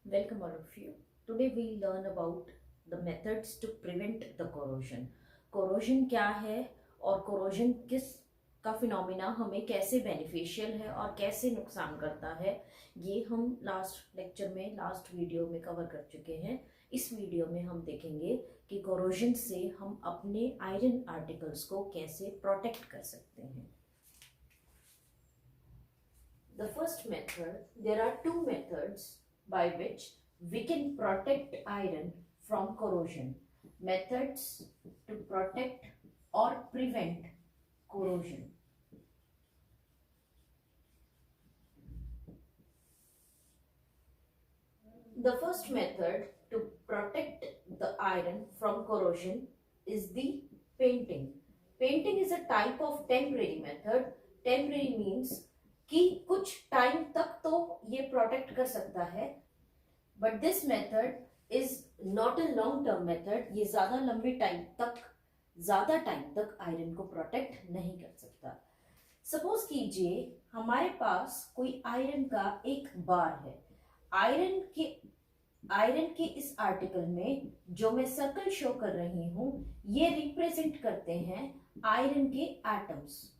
Welcome all of you. Today we learn about the methods to prevent the corrosion. Corrosion क्या है और corrosion किस का phenomena हमें कैसे बेनिफिशियल है और कैसे नुकसान करता है, ये हम लास्ट लेक्चर में लास्ट वीडियो में कवर कर चुके हैं। इस वीडियो में हम देखेंगे कि corrosion से हम अपने आयरन आर्टिकल्स को कैसे प्रोटेक्ट कर सकते हैं। The first method, there are two methods by which we can protect iron from corrosion. Methods to protect or prevent corrosion. The first method to protect the iron from corrosion is the painting. Painting is a type of temporary method. Temporary means कि कुछ time तक तो ये protect कर सकता है, but this method is not a long term method. ये ज्यादा टाइम तक आयरन को प्रोटेक्ट नहीं कर सकता। सपोज कीजिए हमारे पास कोई आयरन का एक बार है। आयरन के इस आर्टिकल में जो मैं सर्कल शो कर रही हूं, ये रिप्रेजेंट करते हैं आयरन के एटम्स।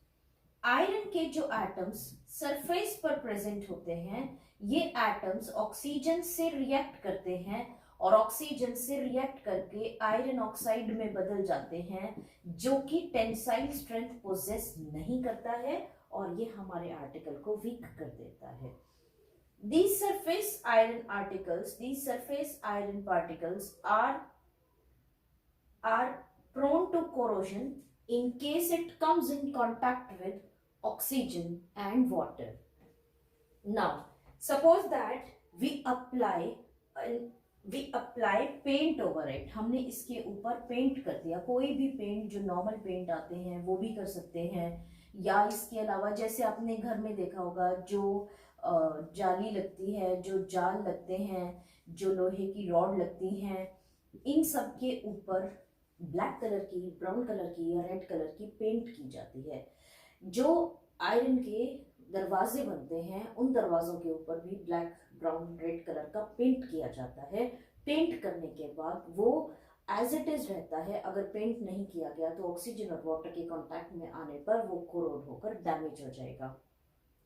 आयरन के जो एटम्स सरफेस पर प्रेजेंट होते हैं, ये एटम्स ऑक्सीजन से रिएक्ट करते हैं और ऑक्सीजन से रिएक्ट करके आयरन ऑक्साइड में बदल जाते हैं, जो कि टेंसाइल स्ट्रेंथ पोजेस नहीं करता है और ये हमारे आर्टिकल को वीक कर देता है। These surface iron particles are prone to corrosion in case it comes in contact with oxygen and water. Now, suppose that we apply paint over it. हमने इसके ऊपर पेंट कर दिया। कोई भी पेंट जो नॉर्मल पेंट आते हैं वो भी कर सकते हैं, या इसके अलावा जैसे आपने घर में देखा होगा जो जाली लगती है, जो जाल लगते हैं, जो लोहे की रॉड लगती हैं, इन सब के ऊपर ब्लैक कलर की, ब्राउन कलर की या रेड कलर की पेंट की जाती है। जो आयरन के दरवाजे बनते हैं, उन दरवाजों के ऊपर भी ब्लैक, ब्राउन, रेड कलर का पेंट किया जाता है। पेंट करने के बाद वो एज इट इज रहता है। अगर पेंट नहीं किया गया तो ऑक्सीजन और वाटर के कांटेक्ट में आने पर वो कोरोड होकर डैमेज हो जाएगा।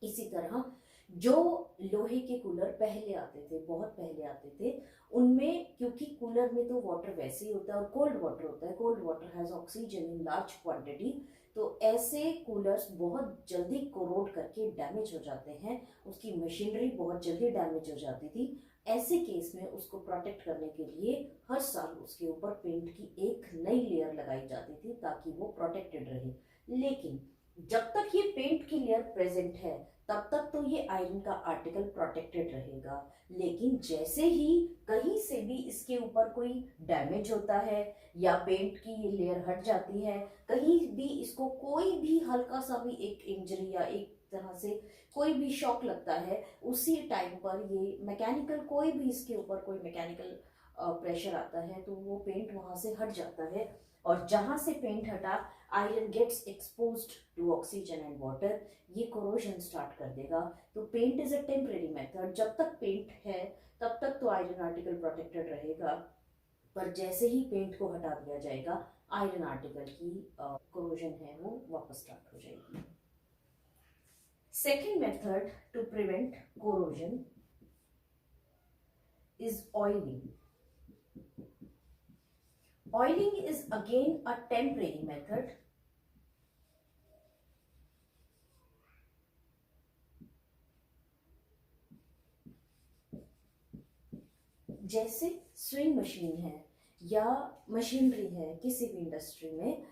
इसी तरह जो लोहे के कूलर पहले आते थे, बहुत पहले आते थे, उनमें क्योंकि कूलर में तो वाटर वैसे ही होता है और कोल्ड वाटर होता है, cold water has oxygen in large quantity, तो ऐसे कूलर्स बहुत जल्दी कोरोड करके डैमेज हो जाते हैं। उसकी मशीनरी बहुत जल्दी डैमेज हो जाती थी। ऐसे केस में उसको प्रोटेक्ट करने के लिए हर साल उसके ऊपर पेंट की एक नई लेयर लगाई जाती थी ताकि वो प्रोटेक्टेड रहे। लेकिन जब तक ये पेंट की लेयर प्रेजेंट है तब तक तो ये आयरन का आर्टिकल प्रोटेक्टेड रहेगा। लेकिन जैसे ही कहीं से भी इसके ऊपर कोई डैमेज होता है या पेंट की ये लेयर हट जाती है, कहीं भी इसको कोई भी हल्का सा भी एक इंजरी या एक तरह से कोई भी शॉक लगता है, उसी टाइम पर ये मैकेनिकल, कोई भी इसके ऊपर कोई मैकेनिकल प्रेशर आता है तो वो पेंट वहां से हट जाता है। और जहां से पेंट हटा, iron gates exposed to oxygen and water, ये कोरोजन स्टार्ट कर देगा। तो paint is a temporary method. जब तक पेंट है तब तक तो आयरन आर्टिकल प्रोटेक्टेड रहेगा, पर जैसे ही पेंट को हटा दिया जाएगा, आयरन आर्टिकल की कोरोजन है वो वापस स्टार्ट हो जाएगी। Second method to prevent corrosion is oiling. Oiling is again a temporary method. जैसे स्विंग मशीन है या मशीनरी है किसी भी इंडस्ट्री में,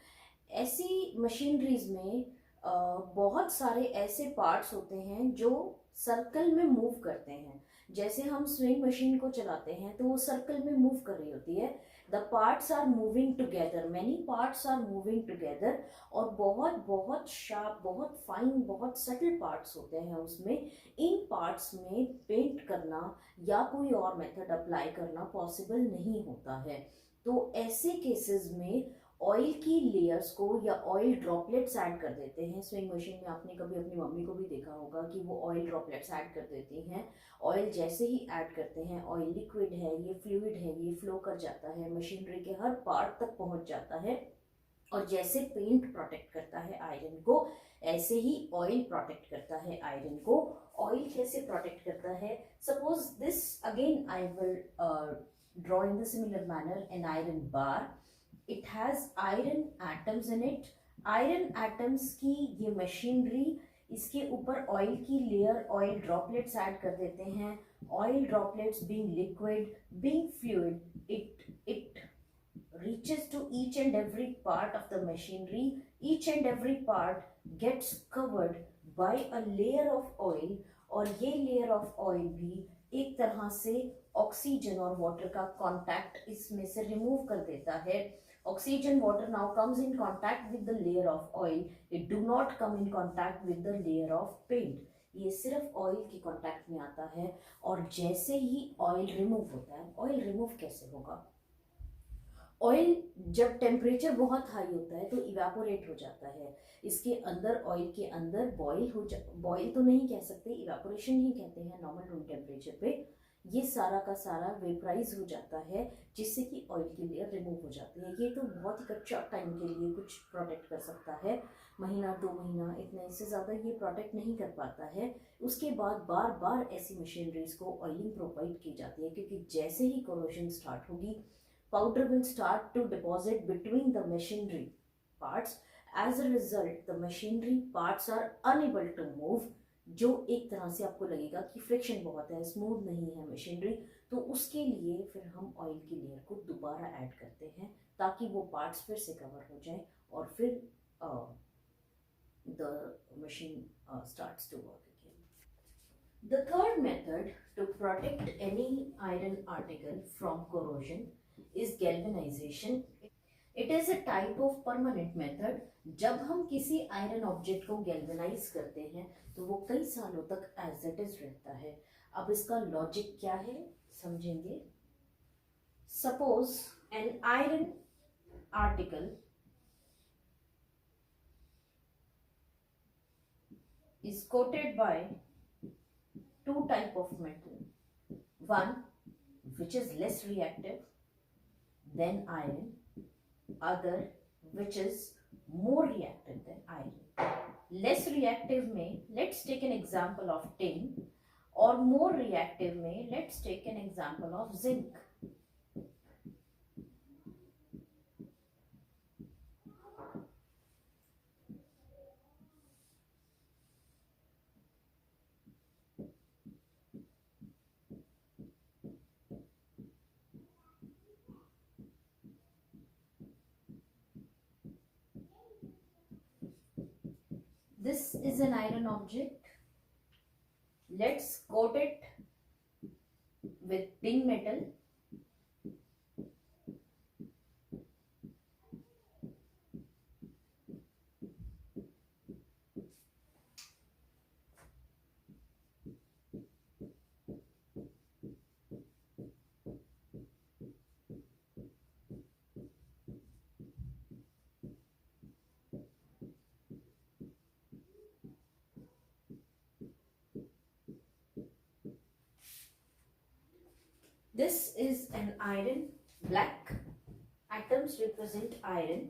ऐसी मशीनरीज में बहुत सारे ऐसे पार्ट्स होते हैं जो सर्कल में मूव करते हैं। जैसे हम स्विंग मशीन को चलाते हैं तो वो सर्कल में मूव कर रही होती है। The parts are moving together, many parts are moving together, और बहुत बहुत शार्प, बहुत फाइन, बहुत सटल पार्ट्स होते हैं उसमें। इन पार्ट्स में पेंट करना या कोई और मेथड अप्लाई करना पॉसिबल नहीं होता है। तो ऐसे केसेस में ऑयल की लेयर्स को या ऑयल ड्रॉपलेट्स ऐड कर देते हैं। स्विंग मशीन में आपने कभी अपनी मम्मी को भी देखा होगा कि वो ऑयल ड्रॉपलेट्स ऐड कर देती हैं। ऑयल जैसे ही ऐड करते हैं, ऑयल लिक्विड है, ये फ्लूइड है, ये फ्लो कर जाता है, मशीनरी के हर पार्ट तक पहुंच जाता है। और जैसे पेंट प्रोटेक्ट करता है आयरन को, ऐसे ही ऑयल प्रोटेक्ट करता है आयरन को। ऑयल कैसे प्रोटेक्ट करता है? Suppose this again I will draw in the similar manner an iron bar. It has iron atoms in it. Iron atoms की ये मशीनरी, इसके ऊपर ऑयल की लेयर, ऑयल ड्रॉपलेट्स ऐड कर देते हैं। Oil droplets being liquid, being fluid, it reaches to each and every part of the machinery. Each and every part gets covered by a layer of oil, और ये layer of oil भी एक तरह से oxygen और water का contact इसमें से रिमूव कर देता है। Oxygen water now comes in contact with the layer of oil, it do not come in contact with the layer of paint. ये सिर्फ ऑयल के कांटेक्ट में आता है। और जैसे ही ऑयल रिमूव होता है, ऑयल रिमूव कैसे होगा? ऑयल जब टेम्परेचर बहुत हाई होता है तो इवेपोरेट हो जाता है। इसके अंदर, ऑयल के अंदर बॉयल तो नहीं कह सकते, इवेपोरेशन ही कहते हैं नॉर्मल रूम टेम्परेचर पे। ये सारा का सारा वेपराइज हो जाता है, जिससे कि ऑयल की लेयर रिमूव हो जाती है। ये तो बहुत ही कच्चा टाइम के लिए कुछ प्रोटेक्ट कर सकता है, महीना 2 महीना, इतना, इससे ज़्यादा ये प्रोटेक्ट नहीं कर पाता है। उसके बाद बार बार ऐसी मशीनरीज को ऑयलिंग प्रोवाइड की जाती है, क्योंकि जैसे ही कोरोजन स्टार्ट होगी, powder will start to deposit between the machinery parts. As a result, the machinery parts are unable to move, जो एक तरह से आपको लगेगा कि फ्रिक्शन बहुत है, स्मूथ नहीं है मशीनरी। तो उसके लिए फिर हम ऑयल की लेयर को दोबारा ऐड करते हैं, ताकि वो पार्ट्स फिर से कवर हो जाए और फिर the machine starts to work again. The third method to protect any iron article from corrosion is galvanization. It is a type of permanent method. जब हम किसी आयरन ऑब्जेक्ट को गैल्वेनाइज करते हैं तो वो कई सालों तक एज इट इज रहता है। अब इसका लॉजिक क्या है समझेंगे। Suppose an iron article is coated by two type of metal. One which is less reactive than iron, other which is more reactive than iron. Less reactive में let's take an example of tin, और more reactive में let's take an example of zinc. This is an iron object. Let's coat it with tin metal. This is an iron. Black atoms represent iron.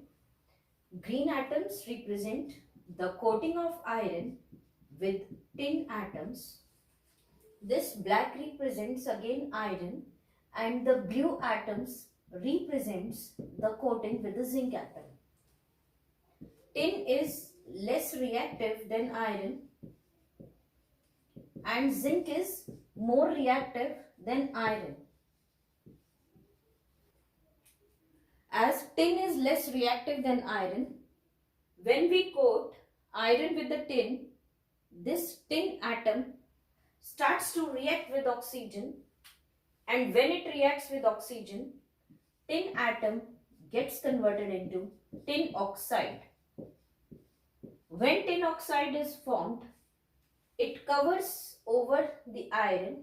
Green atoms represent the coating of iron with tin atoms. This black represents again iron, and the blue atoms represents the coating with the zinc atom. Tin is less reactive than iron, and zinc is more reactive than iron. As tin is less reactive than iron, when we coat iron with the tin, this tin atom starts to react with oxygen, and when it reacts with oxygen, tin atom gets converted into tin oxide. When tin oxide is formed, it covers over the iron,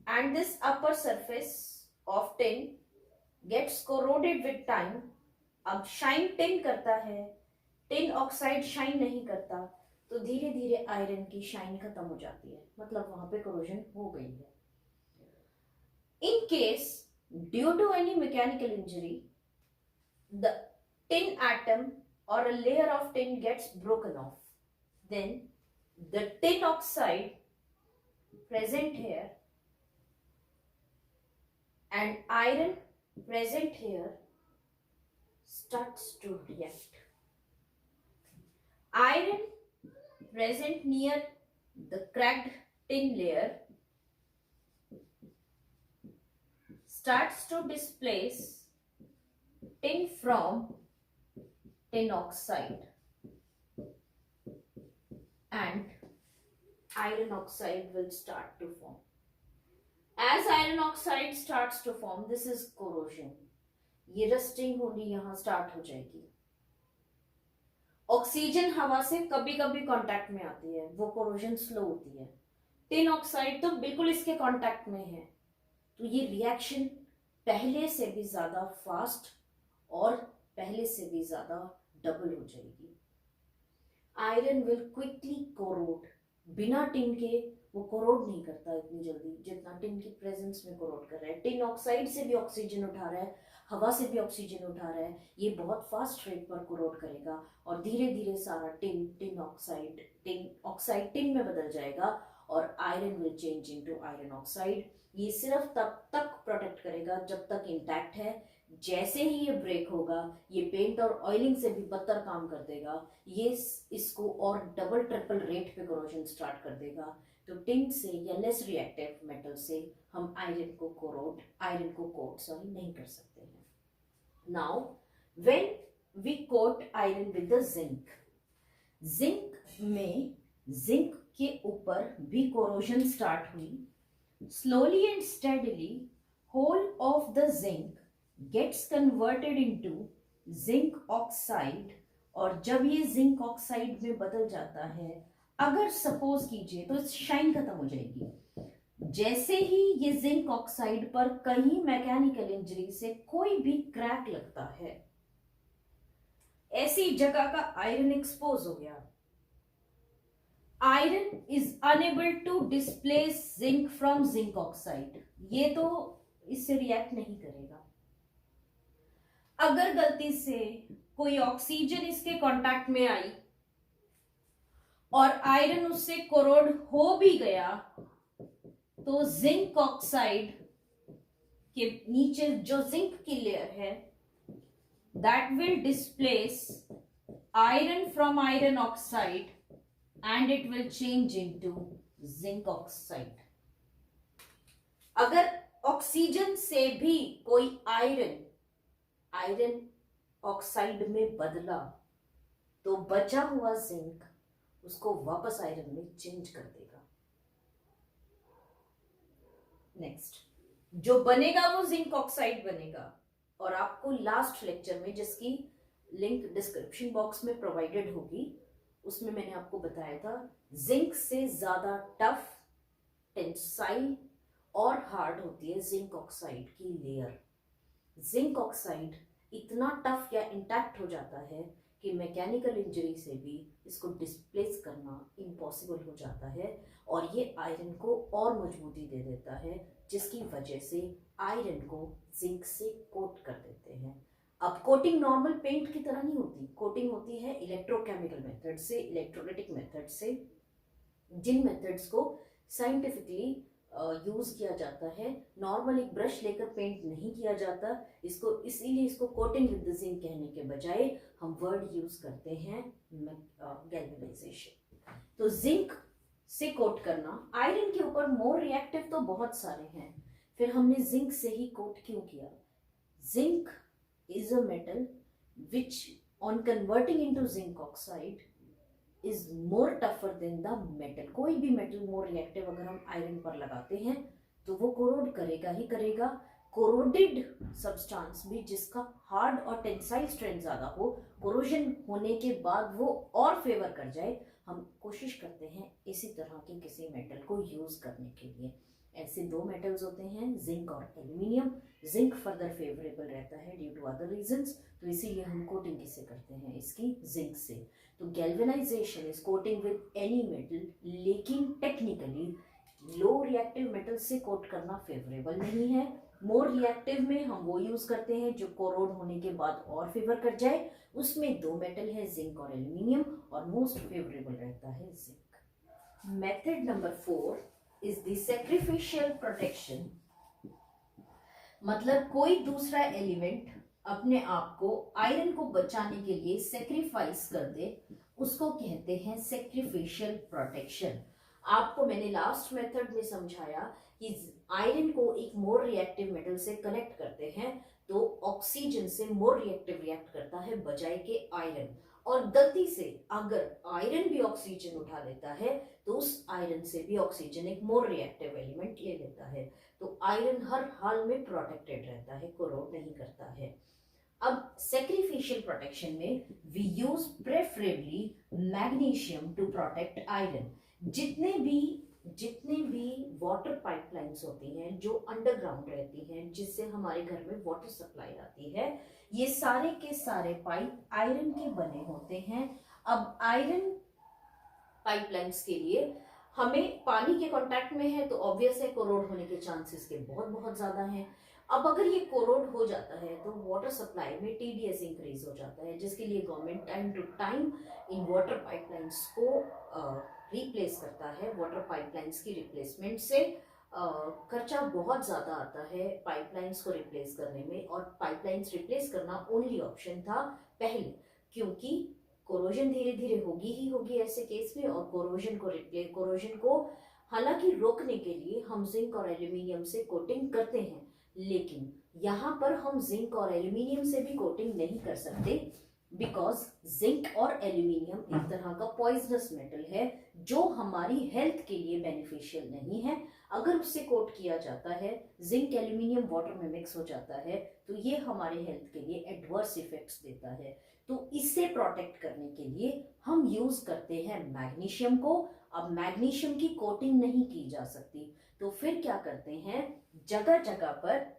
and this upper surface of tin gets corroded with time, अब shine tin करता है, tin oxide shine नहीं करता, तो धीरे धीरे iron की shine खत्म हो जाती है, मतलब वहां पे कोरोजन हो गई है। In case due to any mechanical injury the tin atom or a layer of tin gets broken off, then the tin oxide present here and iron present here starts to react. Iron present near the cracked tin layer starts to displace tin from tin oxide and iron oxide will start to form. As iron oxide starts to form, this is corrosion. ये rusting होनी यहां start हो जाएगी। Oxygen हवा से कभी कभी contact में आती है, वो कोरोजन स्लो होती है। टिन ऑक्साइड तो बिल्कुल इसके कांटेक्ट में है, तो ये रिएक्शन पहले से भी ज्यादा फास्ट और पहले से भी ज्यादा डबल हो जाएगी। आयरन विल क्विकली कोरोड, बिना टिन के वो कोरोड नहीं करता इतनी जल्दी जितना टिन की प्रेजेंस में कोरोड कर रहा है। टिन ऑक्साइड से भी ऑक्सीजन उठा रहा है, हवा से भी ऑक्सीजन उठा रहा है, ये बहुत फास्ट रेट पर कोरोड करेगा और धीरे धीरे सारा टिन ऑक्साइड टिन में बदल जाएगा और iron will change into iron oxide. ये सिर्फ तब तक प्रोटेक्ट करेगा जब तक इंटैक्ट है। जैसे ही ये ब्रेक होगा, ये पेंट और ऑयलिंग से भी बदतर काम कर देगा, ये इसको और डबल ट्रिपल रेट पे कोरोजन स्टार्ट कर देगा। तो टिन से या लेस रिएक्टिव मेटल से हम आयरन को कोट नहीं कर सकते हैं। Now when we coat iron with the zinc में जिंक के ऊपर भी कोरोजन स्टार्ट हुई। Slowly and steadily whole of the zinc gets converted into zinc oxide, और जब ये जिंक ऑक्साइड में बदल जाता है, अगर सपोज कीजिए तो शाइन खत्म हो जाएगी। जैसे ही ये जिंक ऑक्साइड पर कहीं मैकेनिकल इंजरी से कोई भी क्रैक लगता है, ऐसी जगह का आयरन एक्सपोज हो गया, iron is unable to displace zinc from zinc oxide, ये तो इससे रिएक्ट नहीं करेगा। अगर गलती से कोई ऑक्सीजन इसके कांटेक्ट में आई और आयरन उससे कोरोड हो भी गया, तो जिंक ऑक्साइड के नीचे जो जिंक की लेयर है, that will displace iron from iron oxide and it will change into zinc oxide. अगर ऑक्सीजन से भी कोई आयरन ऑक्साइड में बदला, तो बचा हुआ जिंक उसको वापस आयरन में चेंज कर देगा। नेक्स्ट जो बनेगा वो जिंक ऑक्साइड बनेगा, और आपको लास्ट लेक्चर में, जिसकी लिंक डिस्क्रिप्शन बॉक्स में प्रोवाइडेड होगी, उसमें मैंने आपको बताया था जिंक से ज्यादा टफ, टेंसाइल और हार्ड होती है जिंक ऑक्साइड की लेयर। जिंक ऑक्साइड इतना टफ या इंटैक्ट हो जाता है कि मैकेनिकल इंजरी से भी इसको डिस्प्लेस करना इम्पॉसिबल हो जाता है, और ये आयरन को और मजबूती दे देता है, जिसकी वजह से आयरन को जिंक से कोट कर देते हैं। अब कोटिंग नॉर्मल पेंट की तरह नहीं होती, कोटिंग होती है इलेक्ट्रोकेमिकल मेथड से, इलेक्ट्रोलाइटिक मेथड से, जिन मेथड्स को साइंटिफिकली यूज किया जाता है। नॉर्मल एक ब्रश लेकर पेंट नहीं किया जाता, इसीलिए इसको कोटिंग विद जिंक कहने के बजाय हम वर्ड यूज करते हैं गैल्वेनाइजेशन। तो जिंक से कोट करना, आयरन के ऊपर मोर रिएक्टिव तो बहुत सारे हैं, फिर हमने जिंक से ही कोट क्यों किया? Zinc is a metal which on converting into zinc oxide is more tougher than the metal। कोई भी मेटल मोर रिएक्टिव अगर हम आयरन पर लगाते हैं तो वो कोरोड करेगा ही करेगा। कोरोडेड सब्सटेंस भी जिसका हार्ड और टेंसाइल स्ट्रेंथ ज्यादा हो, कोरोजन होने के बाद वो और फेवर कर जाए, हम कोशिश करते हैं इसी तरह के किसी मेटल को यूज करने के लिए। ऐसे दो मेटल्स होते हैं जिंक और एल्यूमिनियम। जिंक फर्दर फेवरेबल रहता है ड्यू टू अदर रीजंस, तो इसीलिए हम कोटिंग किससे करते हैं, इसकी जिंक से। तो galvanisation is coating with any metal, लेकिन टेक्निकली लो रिएक्टिव मेटल से कोट करना फेवरेबल नहीं है। मोर रिएक्टिव में हम वो यूज करते हैं जो कोरोड होने के बाद और फेवर कर जाए। उसमें दो मेटल है जिंक और एल्यूमिनियम, और मोस्ट फेवरेबल रहता है zinc. Method number 4 is the sacrificial protection. मतलब कोई दूसरा एलिमेंट अपने आप को आयरन को बचाने के लिए सेक्रीफाइस कर दे, उसको कहते हैं सैक्रिफिशियल प्रोटेक्शन। आपको मैंने लास्ट मेथड में समझाया कि आयरन को एक मोर रिएक्टिव मेटल से कनेक्ट करते हैं तो ऑक्सीजन से मोर रिएक्टिव रिएक्ट करता है बजाय के आयरन, और गलती से अगर आयरन भी ऑक्सीजन उठा लेता है तो उस आयरन से भी ऑक्सीजन एक मोर रिएक्टिव एलिमेंट ले लेता है। तो आयरन हर हाल में प्रोटेक्टेड रहता है, कोरोड नहीं करता है। अब सैक्रिफिशियल प्रोटेक्शन में we use preferably magnesium to protect iron. जितने भी वाटर पाइपलाइंस होती हैं जो अंडरग्राउंड रहती हैं, जिससे हमारे घर में वाटर सप्लाई आती है, ये सारे के सारे पाइप आयरन के बने होते हैं। अब आयरन पाइपलाइंस के लिए हमें पानी के कांटेक्ट में है तो ऑब्वियस है कोरोड होने के चांसेस के बहुत बहुत ज्यादा हैं। अब अगर ये कोरोड हो जाता है तो वाटर सप्लाई में टीडीएस इंक्रीज हो जाता है, जिसके लिए गवर्नमेंट टाइम टू टाइम इन वाटर पाइपलाइंस को रिप्लेस करता है। वाटर पाइपलाइंस की रिप्लेसमेंट से खर्चा बहुत ज़्यादा आता है पाइपलाइंस को रिप्लेस करने में, और पाइपलाइंस रिप्लेस करना ओनली ऑप्शन था पहले, क्योंकि कोरोजन धीरे धीरे होगी ही होगी ऐसे केस में, और कोरोजन को हालांकि रोकने के लिए हम जिंक और एल्यूमिनियम से कोटिंग करते हैं, लेकिन यहाँ पर हम जिंक और एल्यूमिनियम से भी कोटिंग नहीं कर सकते, बिकॉज जिंक और एल्यूमिनियम एक तरह का पॉइजनस मेटल है जो हमारी हेल्थ के लिए बेनिफिशियल नहीं है। अगर उससे कोट किया जाता है, जिंक एल्यूमिनियम वाटर में मिक्स हो जाता है, तो ये हमारे हेल्थ के लिए एडवर्स इफेक्ट्स देता है। तो इससे प्रोटेक्ट करने के लिए हम यूज करते हैं मैग्नीशियम को। अब मैग्नीशियम की कोटिंग नहीं की जा सकती, तो फिर क्या करते हैं, जगह जगह पर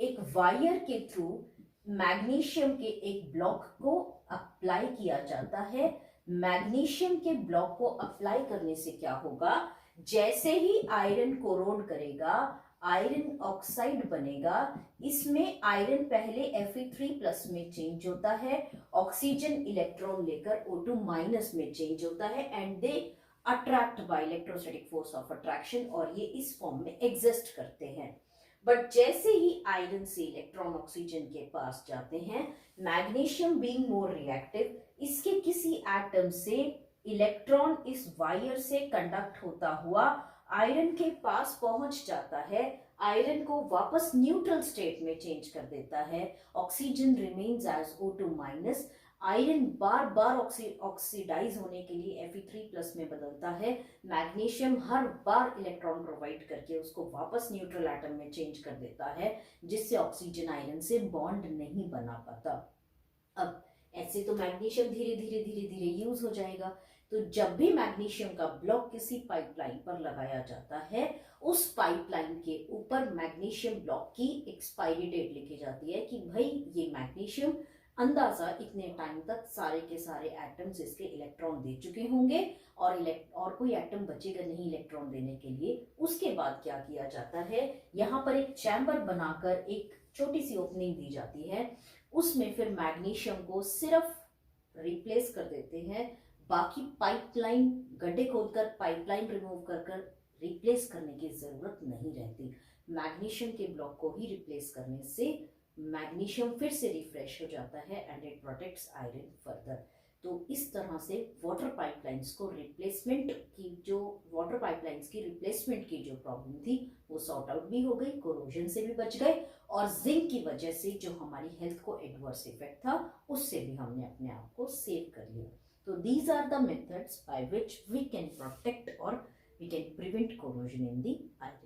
एक वायर के थ्रू मैग्नीशियम के एक ब्लॉक को अप्लाई किया जाता है। मैग्नीशियम के ब्लॉक को अप्लाई करने से क्या होगा, जैसे ही आयरन कोरोड करेगा आयरन ऑक्साइड बनेगा। इसमें आयरन पहले Fe3+ में चेंज होता है, ऑक्सीजन इलेक्ट्रॉन लेकर O2- में चेंज होता है, and they attract by electrostatic force of attraction, और ये इस फॉर्म में एग्जिस्ट करते हैं। बट जैसे ही आयरन से इलेक्ट्रॉन ऑक्सीजन के पास जाते हैं, मैग्नीशियम बीइंग मोर रिएक्टिव, इसके किसी एटम से इलेक्ट्रॉन इस वायर से कंडक्ट होता हुआ आयरन के पास पहुंच जाता है, आयरन को वापस न्यूट्रल स्टेट में चेंज कर देता है, oxygen remains as O2-। Iron बार बार ऑक्सीडाइज होने के लिए Fe3+ में बदलता है, मैग्नीशियम हर बार इलेक्ट्रॉन प्रोवाइड करके उसको वापस न्यूट्रल एटम में चेंज कर देता है, जिससे ऑक्सीजन आयरन से बॉन्ड नहीं बना पाता। अब ऐसे तो मैग्नीशियम धीरे धीरे धीरे धीरे यूज हो जाएगा, तो जब भी मैग्नीशियम का ब्लॉक किसी पाइपलाइन पर लगाया जाता है, उस पाइपलाइन के ऊपर मैग्नीशियम ब्लॉक की एक्सपायरी डेट लिखी जाती है कि भाई ये मैग्नीशियम अंदाजा इतने टाइम तक सारे के सारे एटम्स इसके इलेक्ट्रॉन दे चुके होंगे, और कोई एटम बचेगा नहीं इलेक्ट्रॉन देने के लिए। उसके बाद क्या किया जाता है, यहाँ पर एक चैम्बर बनाकर एक छोटी सी ओपनिंग दी जाती है, उसमें फिर मैग्नीशियम को सिर्फ रिप्लेस कर देते हैं, बाकी पाइपलाइन गड्ढे खोदकर पाइपलाइन रिमूव कर रिप्लेस करने की जरूरत नहीं रहती। मैग्नीशियम के ब्लॉक को ही रिप्लेस करने से मैग्नीशियम फिर से रिफ्रेश हो जाता है and it protects iron further. तो इस तरह से वाटर पाइपलाइंस की रिप्लेसमेंट की जो प्रॉब्लम थी वो सॉर्ट आउट भी हो गई, कोरोजन से भी बच गए, और जिंक की वजह से जो हमारी हेल्थ को एडवर्स इफेक्ट था उससे भी हमने अपने आप को सेव कर लिया। तो these are the methods by which we can protect और we can prevent corrosion in the iron.